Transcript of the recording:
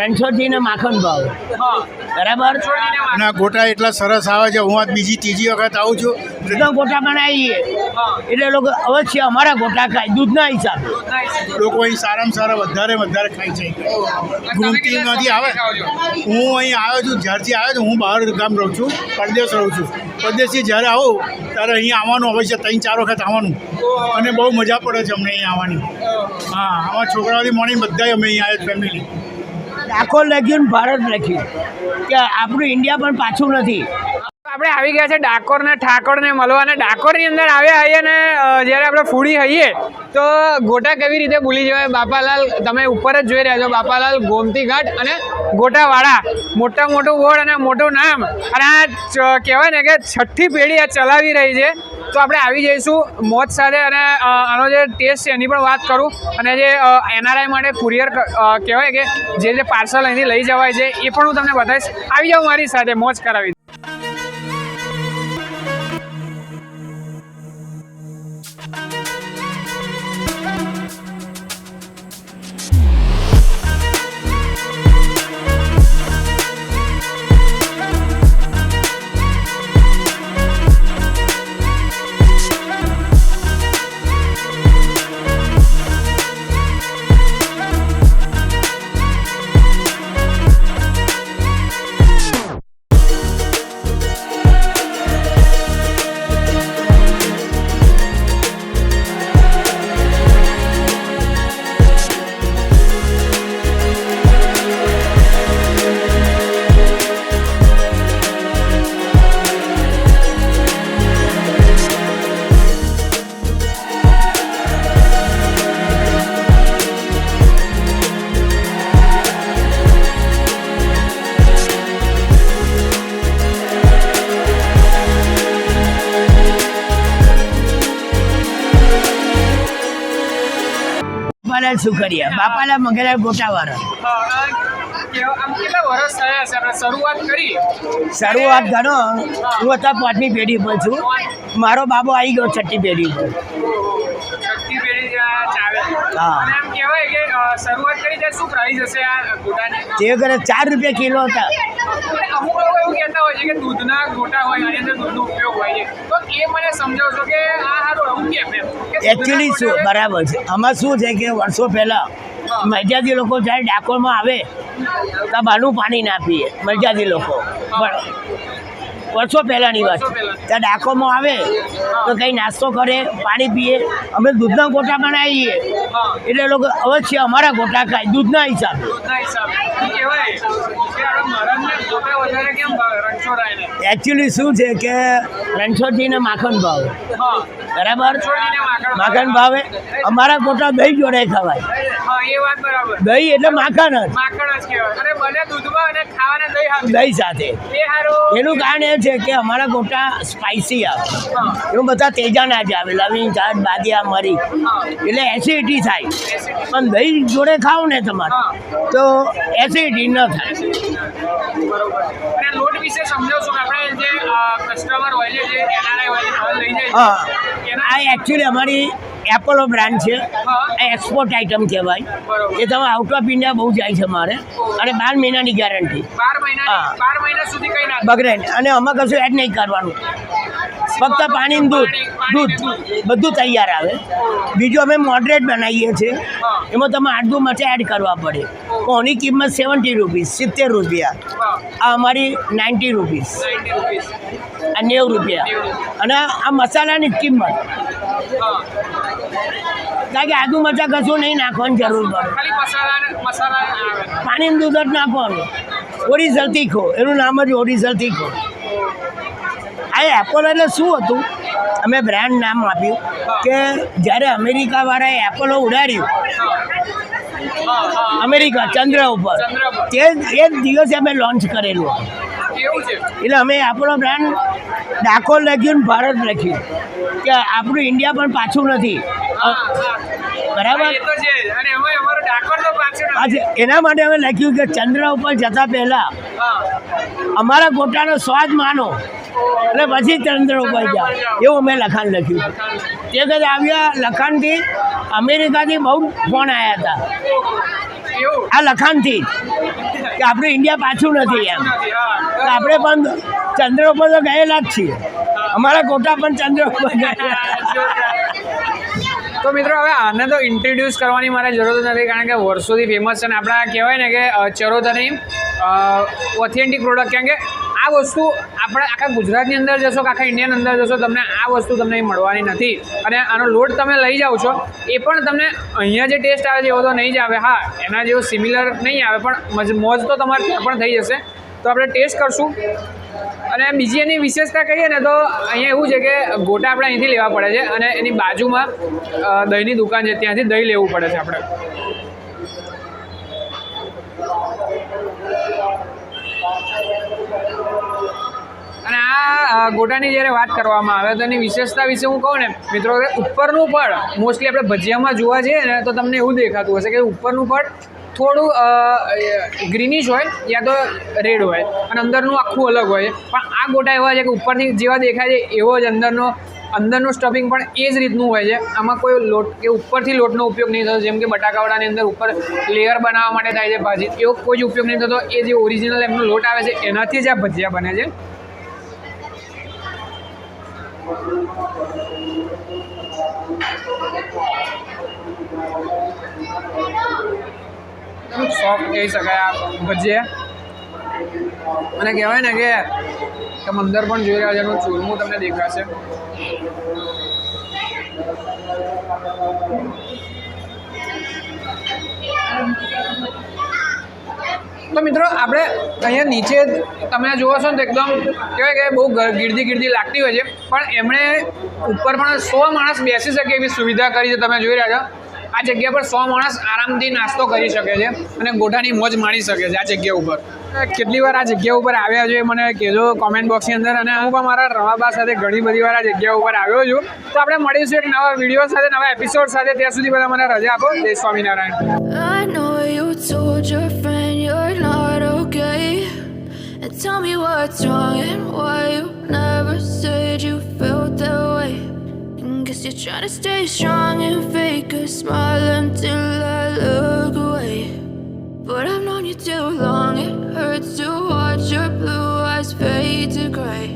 રણછોડજી ને માખણ ભાવ બરાબર. અને ગોટા એટલા સરસ આવે છે. હું આજ બીજી ત્રીજી વખત આવું છું. દૂધના ગોટા બનાવીએ એટલે લોકો અવશ્ય અમારા ગોટા ખાય દૂધના હિસાબે. લોકો અહીં સારામાં સારા વધારે ખાય છે. ગુમતીમાંથી આવે. હું અહીં આવ્યો છું, જ્યારથી આવ્યો છું હું બહાર ગામ રહું છું, પરદેશ રહું છું. પરદેશથી જ્યારે આવું ત્યારે અહીં આવવાનું અવશ્ય 3-4 વખત આવવાનું અને બહુ મજા પડે છે અમને અહીં આવવાની. હા, અમારા છોકરાઓથી મોર્નિંગ બધાય અમે અહીં આવ્યા ફેમિલી. ડાકોર લખ્યું ભારત લખ્યું કે આપણું ઇન્ડિયા પણ પાછું નથી. આપણે આવી ગયા છે ડાકોર ને ઠાકોર ને મળવા, અને ડાકોરની અંદર આવ્યા હઈએ ને જ્યારે આપણે ફૂડી હઈએ તો ગોટા કેવી રીતે ભૂલી જવાય. બાપાલાલ તમે ઉપર જ જોઈ રહ્યા છો, બાપાલાલ ગોમતી ઘાટ અને ગોટાવાળા, મોટું બોર્ડ અને મોટું નામ. અને આ કહેવાય ને કે 6ઠ્ઠી પેઢી આ ચલાવી રહી છે. તો આપણે આવી જઈશું મોજ સાથે અને આનો જે ટેસ્ટ છે એની પણ વાત કરું, અને જે NRI માટે કુરિયર કહેવાય કે જે પાર્સલ અહીંથી લઈ જવાય છે એ પણ હું તમને બતાવીશ. આવી જાઓ મારી સાથે, મોજ કરાવી. બાપાલાલ સુખડિયા, બાપાલાલ મંગેલાલ ગોટાવાળા. શરૂઆત ગણો, હું અત્યારે 5મી પેઢી પર છું. મારો બાબો આવી ગયો 6ઠ્ઠી પેઢી પર. તે કરે 4 રૂપિયા કિલો હતા. અમુક લોકો એવું કહેતા હોય છે કે દૂધના ગોટા હોય અને અંદર દૂધનો ઉપયોગ હોય છે, તો એ મને સમજાવશો કે આ સારું એવું કેમ? એકચ્યુઅલી શું બરાબર છે, આમાં શું છે કે વર્ષો પહેલાં મરજાદી લોકો જ્યારે ડાકોરમાં આવે તો બહારનું પાણી ના પીએ. મરજાદી લોકો પણ વર્ષો પહેલાંની વાત, ત્યાં ડાકોરમાં આવે તો કંઈ નાસ્તો કરે, પાણી પીએ. અમે દૂધના ગોટા બનાવીએ એટલે લોકો અવશ્ય અમારા ગોટા ખાય દૂધના હિસાબે. એકચ્યુઅલી શું છે કે રણછોડજીને માખણ ભાવે બરાબર. માખણ ભાવે. અમારા ગોટા દહીં જોડે ખવાય. દહીં એટલે માખણ જ દહીં સાથે. એનું કારણ એ છે કે અમારા ગોટા સ્પાઇસી આવે, એનું બધા તેજાના જ આવે, લવિંગ, ઝાડ, બાદિયા, મરી, એટલે એસિડિટી થાય. પણ દહીં જોડે ખાવ ને તમારે તો એસિડિટી ન થાય. હા, આ એકચ્યુઅલી અમારી એપોલો બ્રાન્ડ છે. આ એક્સપોર્ટ આઇટમ કહેવાય. એ તમે આઉટ ઓફ ઇન્ડિયા બહુ જાય છે મારે, અને 12 મહિનાની ગેરંટી. હા, બગડે. અને આમાં કશું એડ નહીં કરવાનું, ફક્ત પાણી, દૂધ બધું તૈયાર આવે. બીજું અમે મોડરેટ બનાવીએ છીએ, એમાં તમે આદુ મરચાં એડ કરવા પડે. કોની કિંમત 70 રૂપીસ, 70 રૂપિયા. આ અમારી 90 રૂપીસ, આ 90 રૂપિયા. અને આ મસાલાની જ કિંમત, કારણ કે આદુ મરચાં કશું નહીં નાખવાની જરૂર પડે, પાણી દૂધ જ નાખવાનું. ઓરિજિનલ તીખો, એનું નામ જ ઓરિજિનલ તીખો. આ એપલ એટલે શું હતું, અમે બ્રાન્ડ નામ આપ્યું કે જ્યારે અમેરિકાવાળાએ એપલો ઉડાડ્યું અમેરિકા ચંદ્ર ઉપર, તે એ જ દિવસે અમે લોન્ચ કરેલું. એટલે અમે આપણો બ્રાન્ડ ડાકોર લખ્યું ને ભારત લખ્યું કે આપણું ઇન્ડિયા પણ પાછું નથી. બરાબર. એના માટે અમે લખ્યું કે ચંદ્ર ઉપર જતા પહેલા અમારા ગોટાનો સ્વાદ માનો, અને પછી ચંદ્ર ઉપર જાઓ, એવું મેં લખાણ લખ્યું. તે વખતે આવ્યા લખાણથી અમેરિકાથી બહુ ફોન આવ્યા હતા એવું આ લખાણથી કે આપણું ઇન્ડિયા પાછું નથી એમ. તો આપણે પણ ચંદ્ર ઉપર તો ગયેલા જ છીએ, અમારા કોટા પણ ચંદ્ર ઉપર ગયેલા. તો મિત્રો હવે આને તો ઇન્ટ્રોડ્યુસ કરવાની મારે જરૂર નથી, કારણ કે વર્ષોથી ફેમસ છે અને આપણા કહેવાય ને કે ચરોતરની ઓથેન્ટિક પ્રોડક્ટ. કેમ કે આ વસ્તુ આપણે આખા ગુજરાતની અંદર જશો કે આખા ઇન્ડિયાની અંદર જશો, તમને આ વસ્તુ તમને અહીં મળવાની નથી. અને આનો લોટ તમે લઈ જાઓ છો એ પણ તમને અહીંયા જે ટેસ્ટ આવે છે એવો તો નહીં જ આવે. હા, એના જેવો સિમિલર નહીં આવે, પણ મોજ તો તમારે ત્યાં પણ થઈ જશે. તો આપણે ટેસ્ટ કરશું. અને બીજી એની વિશેષતા કહીએ ને તો અહીંયા એવું છે કે ગોટા આપણે અહીંથી લેવા પડે છે અને એની બાજુમાં દહીંની દુકાન છે, ત્યાંથી દહીં લેવું પડે છે આપણે. અને આ ગોટાની જ્યારે વાત કરવામાં આવે તો એની વિશેષતા વિશે હું કહું ને મિત્રો, કે ઉપરનું પડ મોસ્ટલી આપણે ભજીયામાં જોવા જઈએ ને તો તમને એવું દેખાતું હશે કે ઉપરનું પડ થોડું ગ્રીનિશ હોય યા તો રેડ હોય અને અંદરનું આખું અલગ હોય. પણ આ ગોટા એવા છે કે ઉપરથી જેવા દેખાય છે એવો જ અંદરનું સ્ટફિંગ પણ એ જ રીતનું હોય છે. આમાં કોઈ લોટ કે ઉપરથી લોટનો ઉપયોગ નહીં થતો, જેમ કે બટાકાવડાની અંદર ઉપર લેયર બનાવવા માટે થાય છે ભાજી, એવો કોઈ જ ઉપયોગ નહીં થતો. એ જે ઓરિજિનલ એમનો લોટ આવે છે એનાથી જ આ ભજીયા બને છે. સોફ્ટ કહી શકાય આ ભજીયા. અને કહેવાય ને કે તમે અંદર પણ જોઈ રહ્યા છો, એનું ચૂરમું તમને દેખાશે. તો મિત્રો આપણે અહીંયા નીચે તમે જોવો છો ને તો એકદમ કહેવાય કે બહુ ગીરદી લાગતી હોય છે, પણ એમણે ઉપર પણ 100 માણસ બેસી શકે એવી સુવિધા કરી છે. તમે જોઈ રહ્યા છો આ જગ્યા પર 100 માણસ આરામથી નાસ્તો કરી શકે છે અને ગોટાની મોજ માણી શકે છે આ જગ્યા ઉપર. કેટલી વાર આ જગ્યા ઉપર આવ્યા છે મને કહેજો કોમેન્ટ બોક્સની અંદર. અને હું પણ મારા રવાબા સાથે ઘણી બધી વાર આ જગ્યા ઉપર આવ્યો છું. તો આપણે મળીશું એક નવા વિડીયો સાથે, નવા એપિસોડ સાથે. ત્યાં સુધી બધા મને રજા આપો. જય Swaminarayan. I know you told your friend you're not okay, and tell me what's wrong and why you never said you felt that way. Guess you're trying to stay strong and fake a smile until I look away. But I've known you too long, it hurts to watch your blue eyes fade to gray.